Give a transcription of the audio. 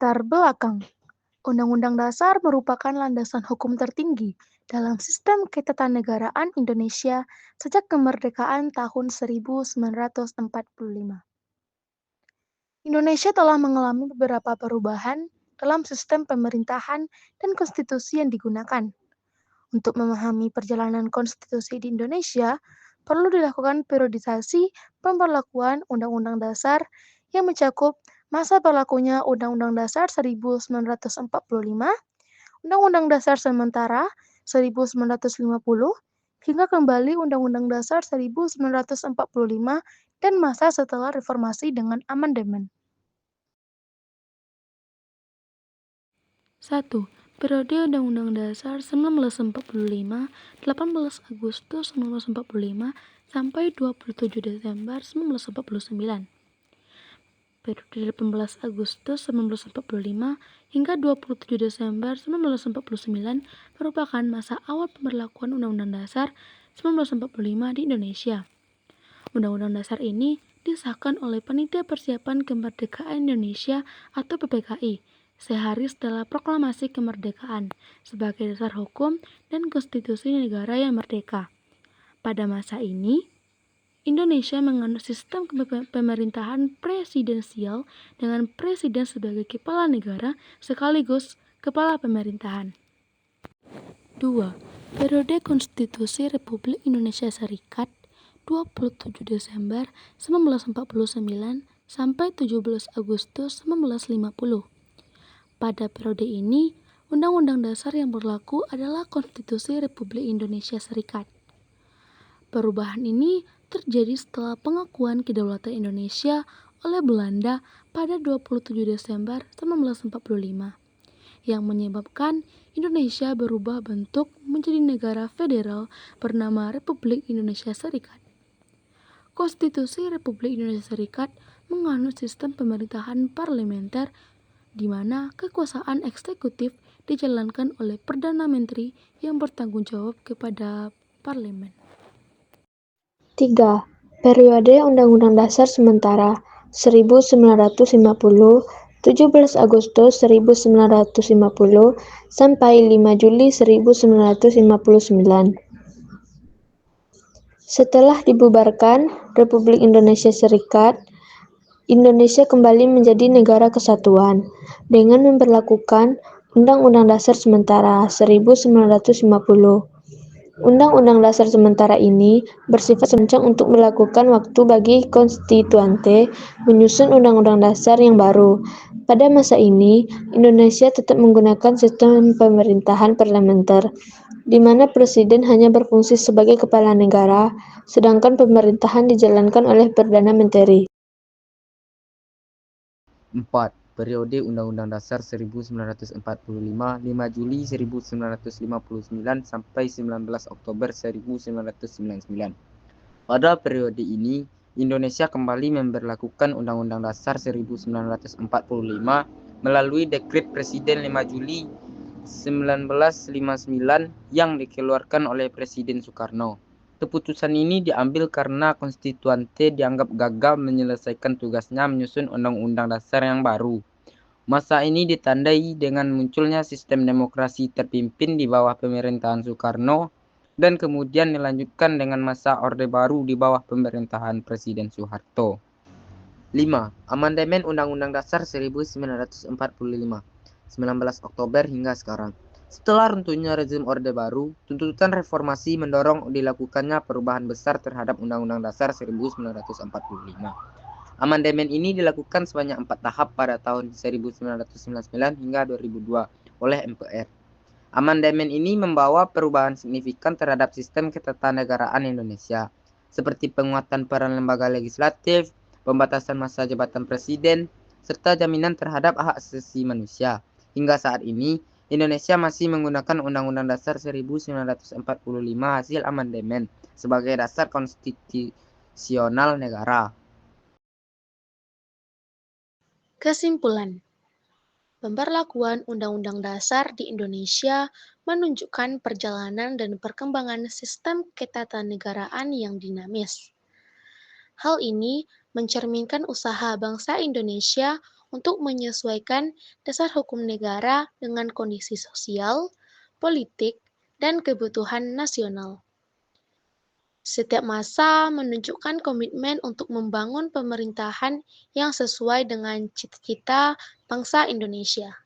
Latar belakang. Undang-Undang Dasar merupakan landasan hukum tertinggi dalam sistem ketatanegaraan Indonesia sejak kemerdekaan tahun 1945. Indonesia telah mengalami beberapa perubahan dalam sistem pemerintahan dan konstitusi yang digunakan. Untuk memahami perjalanan konstitusi di Indonesia, perlu dilakukan periodisasi pemberlakuan Undang-Undang Dasar yang mencakup masa berlakunya Undang-Undang Dasar 1945, Undang-Undang Dasar Sementara 1950, hingga kembali Undang-Undang Dasar 1945 dan masa setelah reformasi dengan amandemen. 1. Periode Undang-Undang Dasar 1945, 18 Agustus 1945 sampai 27 Desember 1949. Periode 18 Agustus 1945 hingga 27 Desember 1949 merupakan masa awal pemberlakuan Undang-Undang Dasar 1945 di Indonesia. Undang-Undang Dasar ini disahkan oleh Panitia Persiapan Kemerdekaan Indonesia atau PPKI sehari setelah proklamasi kemerdekaan sebagai dasar hukum dan konstitusi negara yang merdeka. Pada masa ini, Indonesia menganut sistem pemerintahan presidensial dengan presiden sebagai kepala negara sekaligus kepala pemerintahan. 2. Periode Konstitusi Republik Indonesia Serikat 27 Desember 1949 sampai 17 Agustus 1950. Pada periode ini, Undang-Undang Dasar yang berlaku adalah Konstitusi Republik Indonesia Serikat. Perubahan ini terjadi setelah pengakuan kedaulatan Indonesia oleh Belanda pada 27 Desember 1945, yang menyebabkan Indonesia berubah bentuk menjadi negara federal bernama Republik Indonesia Serikat. Konstitusi Republik Indonesia Serikat menganut sistem pemerintahan parlementer di mana kekuasaan eksekutif dijalankan oleh Perdana Menteri yang bertanggung jawab kepada parlemen. 3. Periode Undang-Undang Dasar Sementara 1950, 17 Agustus 1950 sampai 5 Juli 1959. Setelah dibubarkan Republik Indonesia Serikat, Indonesia kembali menjadi negara kesatuan dengan memberlakukan Undang-Undang Dasar Sementara 1950. Undang-Undang Dasar Sementara ini bersifat sementara untuk melakukan waktu bagi konstituante menyusun Undang-Undang Dasar yang baru. Pada masa ini, Indonesia tetap menggunakan sistem pemerintahan parlementer, di mana presiden hanya berfungsi sebagai kepala negara, sedangkan pemerintahan dijalankan oleh Perdana Menteri. 4. Periode Undang-Undang Dasar 1945, 5 Juli 1959 sampai 19 Oktober 1999. Pada periode ini, Indonesia kembali memberlakukan Undang-Undang Dasar 1945 melalui Dekret Presiden 5 Juli 1959 yang dikeluarkan oleh Presiden Soekarno. Keputusan ini diambil karena konstituante dianggap gagal menyelesaikan tugasnya menyusun Undang-Undang Dasar yang baru. Masa ini ditandai dengan munculnya sistem demokrasi terpimpin di bawah pemerintahan Soekarno dan kemudian dilanjutkan dengan masa Orde Baru di bawah pemerintahan Presiden Soeharto. 5. Amandemen Undang-Undang Dasar 1945, 19 Oktober hingga sekarang. Setelah runtuhnya rezim Orde Baru, tuntutan reformasi mendorong dilakukannya perubahan besar terhadap Undang-Undang Dasar 1945. Amandemen ini dilakukan sebanyak 4 tahap pada tahun 1999 hingga 2002 oleh MPR. Amandemen ini membawa perubahan signifikan terhadap sistem ketatanegaraan Indonesia, seperti penguatan peran lembaga legislatif, pembatasan masa jabatan presiden, serta jaminan terhadap hak asasi manusia. Hingga saat ini, Indonesia masih menggunakan Undang-Undang Dasar 1945 hasil amandemen sebagai dasar konstitusional negara. Kesimpulan. Pemberlakuan Undang-Undang Dasar di Indonesia menunjukkan perjalanan dan perkembangan sistem ketatanegaraan yang dinamis. Hal ini mencerminkan usaha bangsa Indonesia untuk menyesuaikan dasar hukum negara dengan kondisi sosial, politik, dan kebutuhan nasional. Setiap masa menunjukkan komitmen untuk membangun pemerintahan yang sesuai dengan cita-cita bangsa Indonesia.